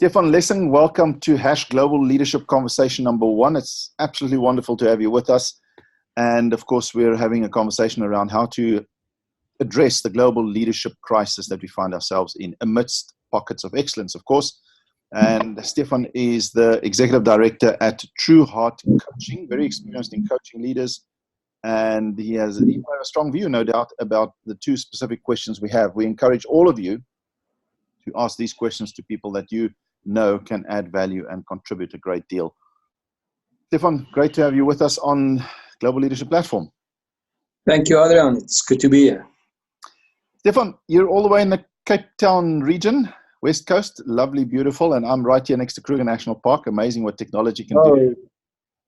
Stefan Lessing, welcome to Hash Global Leadership Conversation number 1. It's absolutely wonderful to have you with us. And of course, we're having a conversation around how to address the global leadership crisis that we find ourselves in amidst pockets of excellence, of course. And Stefan is the Executive Director at True Heart Coaching, very experienced in coaching leaders. And he has a strong view, no doubt, about the two specific questions we have. We encourage all of you to ask these questions to people that you know can add value and contribute a great deal. Stefan, great to have you with us on Global Leadership Platform. Thank you, Adrian. It's good to be here. Stefan, you're all the way in the Cape Town region, West Coast, lovely, beautiful, and I'm right here next to Kruger National Park. Amazing what technology can do.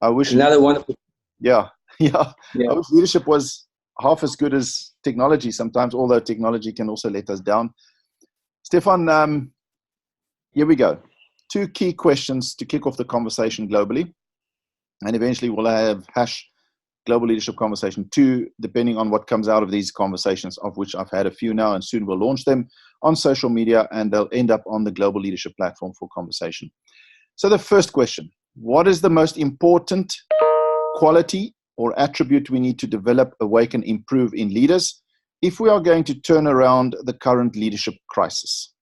I wish another wonderful. Yeah. I wish leadership was half as good as technology sometimes, although technology can also let us down. Stefan, here we go. 2 key questions to kick off the conversation globally. And eventually we'll have Hash Global Leadership Conversation 2, depending on what comes out of these conversations, of which I've had a few now, and soon we'll launch them on social media, and they'll end up on the Global Leadership Platform for conversation. So the first question, what is the most important quality or attribute we need to develop, awaken, improve in leaders if we are going to turn around the current leadership crisis?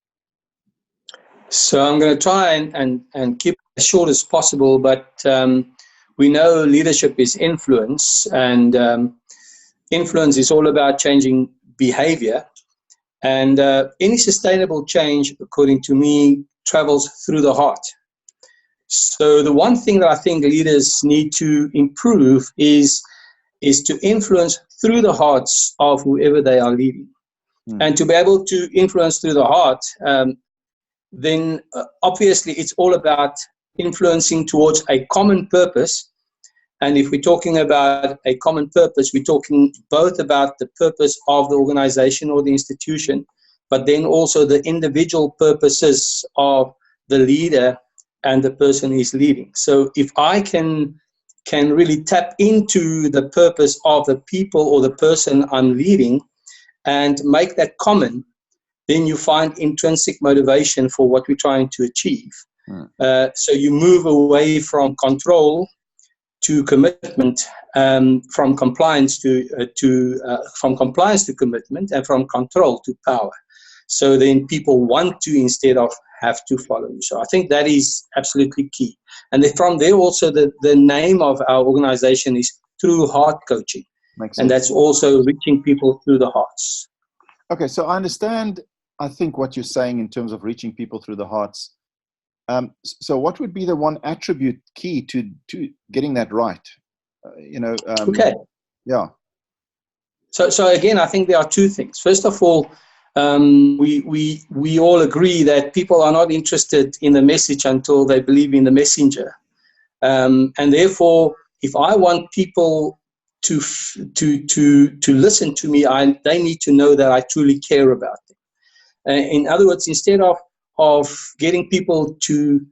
So I'm going to try and keep it as short as possible, but we know leadership is influence, and influence is all about changing behavior. And any sustainable change, according to me, travels through the heart. So the one thing that I think leaders need to improve is to influence through the hearts of whoever they are leading. And to be able to influence through the heart, then obviously it's all about influencing towards a common purpose. And if we're talking about a common purpose, we're talking both about the purpose of the organization or the institution, but then also the individual purposes of the leader and the person he's leading. So if I can really tap into the purpose of the people or the person I'm leading and make that common, then you find intrinsic motivation for what we're trying to achieve. So you move away from control to commitment, from compliance to commitment, and from control to power. So then people want to instead of have to follow you. So I think that is absolutely key. And then from there also the name of our organization is True Heart Coaching. And that's also reaching people through the hearts. Okay, so I understand, I think, what you're saying in terms of reaching people through the hearts. So what would be the one attribute key to getting that right? Okay. Yeah. So again, I think there are 2 things. First of all, we all agree that people are not interested in the message until they believe in the messenger. And therefore, if I want people to listen to me, they need to know that I truly care about them. In other words, instead of getting people to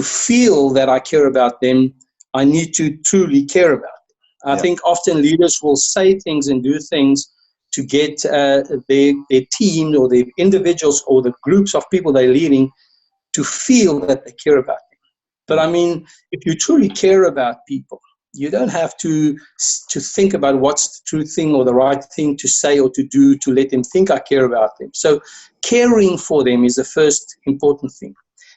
feel that I care about them, I need to truly care about them. I think often leaders will say things and do things to get their team or the individuals or the groups of people they're leading to feel that they care about them. But I mean, if you truly care about people, you don't have to think about what's the true thing or the right thing to say or to do to let them think I care about them. So caring for them is the first important thing.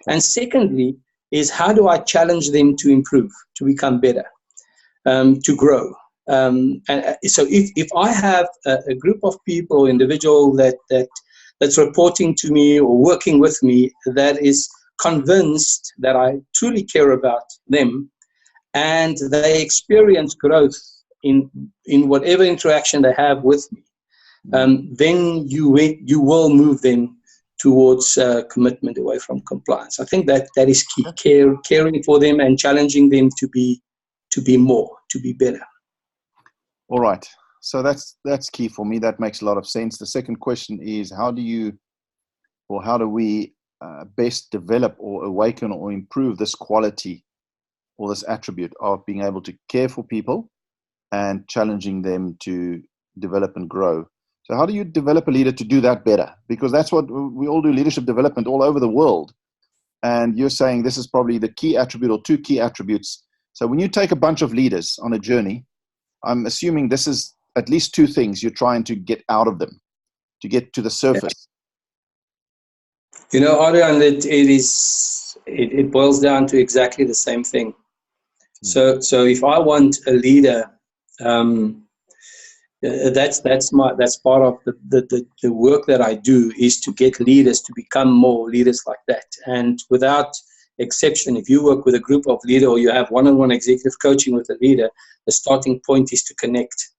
And secondly is, how do I challenge them to improve, to become better, to grow? And so if I have a group of people or individual that's reporting to me or working with me that is convinced that I truly care about them, and they experience growth in whatever interaction they have with me, then you will move them towards commitment away from compliance. I think that is key, caring for them and challenging them to be more, to be better. All right. So that's key for me. That makes a lot of sense. The second question is, how do we best develop or awaken or improve this quality or this attribute of being able to care for people and challenging them to develop and grow? So how do you develop a leader to do that better? Because that's what we all do, leadership development all over the world. And you're saying this is probably the key attribute or two key attributes. So when you take a bunch of leaders on a journey, I'm assuming this is at least two things you're trying to get out of them, to get to the surface. You know, Adrian, it boils down to exactly the same thing. So if I want a leader, that's part of the work that I do, is to get leaders to become more leaders like that. And without exception, if you work with a group of leaders or you have one-on-one executive coaching with a leader, the starting point is to connect.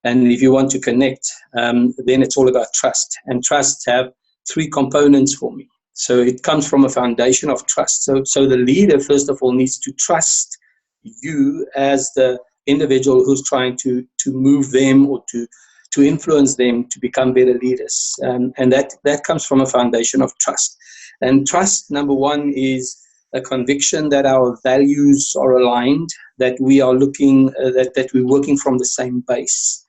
And if you want to connect, then it's all about trust. And trust have three components for me. So it comes from a foundation of trust. So the leader, first of all, needs to trust you as the individual who's trying to move them or to influence them to become better leaders. And that comes from a foundation of trust. And trust, number one, is a conviction that our values are aligned, that we are looking, that we're working from the same base.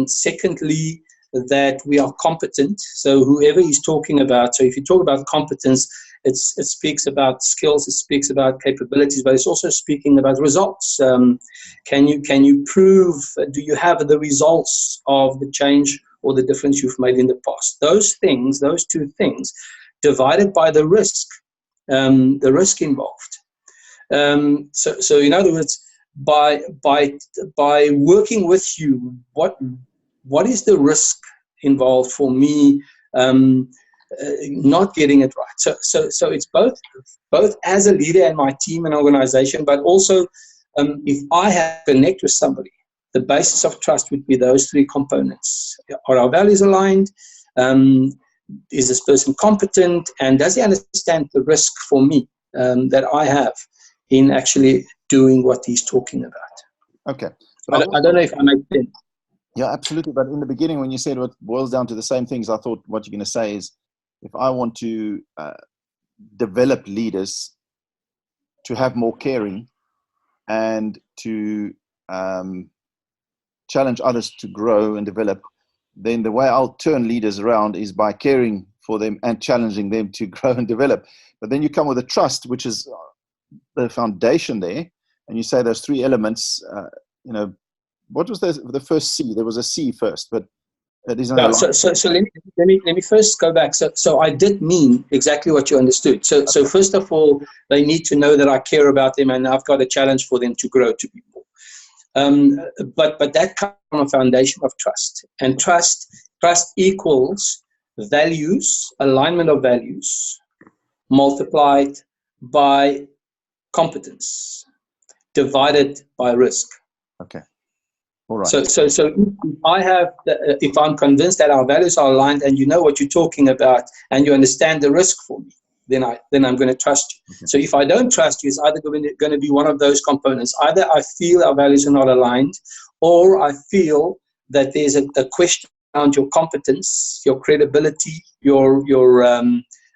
Secondly, that we are competent. So whoever is talking about, so if you talk about competence, it speaks about skills, it speaks about capabilities, but it's also speaking about results. Can you prove, do you have the results of the change or the difference you've made in the past? Those things, those two things, divided by the risk involved. So in other words, by working with you, what is the risk involved for me not getting it right? So it's both as a leader and my team and organization, but also if I have to connect with somebody, the basis of trust would be those three components. Are our values aligned? Is this person competent? And does he understand the risk for me that I have in actually doing what he's talking about? Okay. I don't know if I make sense. Yeah, absolutely. But in the beginning, when you said what boils down to the same things, I thought what you're going to say is, if I want to develop leaders to have more caring and to challenge others to grow and develop, then the way I'll turn leaders around is by caring for them and challenging them to grow and develop. But then you come with a trust, which is the foundation there, and you say those three elements. What was the first C? There was a C first, but it isn't. No, so let me first go back. So I did mean exactly what you understood. So first of all, they need to know that I care about them, and I've got a challenge for them to grow to be more. But that comes from a foundation of trust, and trust equals values, alignment of values, multiplied by competence, divided by risk. Okay. All right. So if I'm convinced that our values are aligned, and you know what you're talking about, and you understand the risk for me, then I'm going to trust you. Okay. So if I don't trust you, it's either going to be one of those components. Either I feel our values are not aligned, or I feel that there's a question around your competence, your credibility, your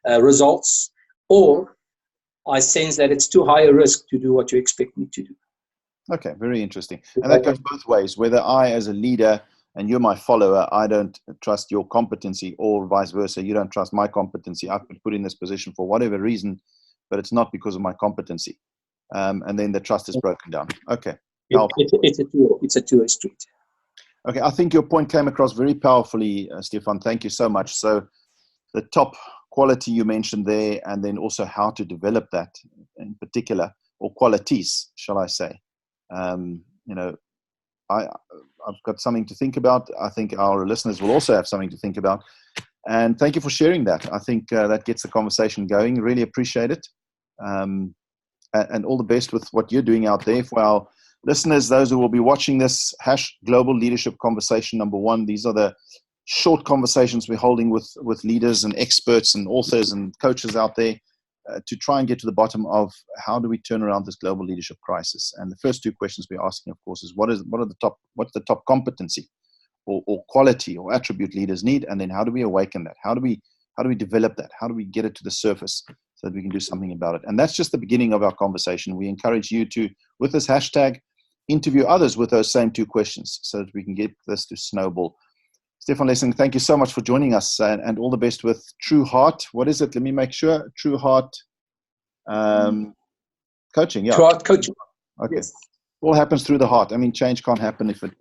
results, or I sense that it's too high a risk to do what you expect me to do. Okay, very interesting. And that goes both ways. Whether I, as a leader, and you're my follower, I don't trust your competency, or vice versa, you don't trust my competency. I've been put in this position for whatever reason, but it's not because of my competency. And then the trust is broken down. Okay. It's a two-way street. Okay, I think your point came across very powerfully, Stefan. Thank you so much. So the top quality you mentioned there, and then also how to develop that in particular, or qualities, shall I say. I've got something to think about. I think our listeners will also have something to think about. And thank you for sharing that. I think that gets the conversation going. Really appreciate it. And all the best with what you're doing out there. For our listeners, those who will be watching this, Global Leadership Conversation #1. These are the short conversations we're holding with leaders and experts and authors and coaches out there, to try and get to the bottom of how do we turn around this global leadership crisis. And the first two questions we're asking, of course, is what's the top competency or quality or attribute leaders need, and then how do we awaken that? How do we develop that? How do we get it to the surface so that we can do something about it? And that's just the beginning of our conversation. We encourage you to, with this hashtag, interview others with those same two questions so that we can get this to snowball. Stefan Lessing, thank you so much for joining us, and all the best with True Heart. What is it? Let me make sure. True Heart. Coaching, yeah. Throughout coaching. Okay. Yes. All happens through the heart. I mean, change can't happen if it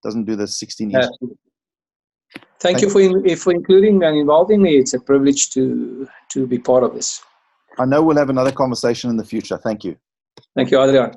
doesn't do the 16 years. Thank you for including and involving me. It's a privilege to be part of this. I know we'll have another conversation in the future. Thank you. Thank you, Adrian.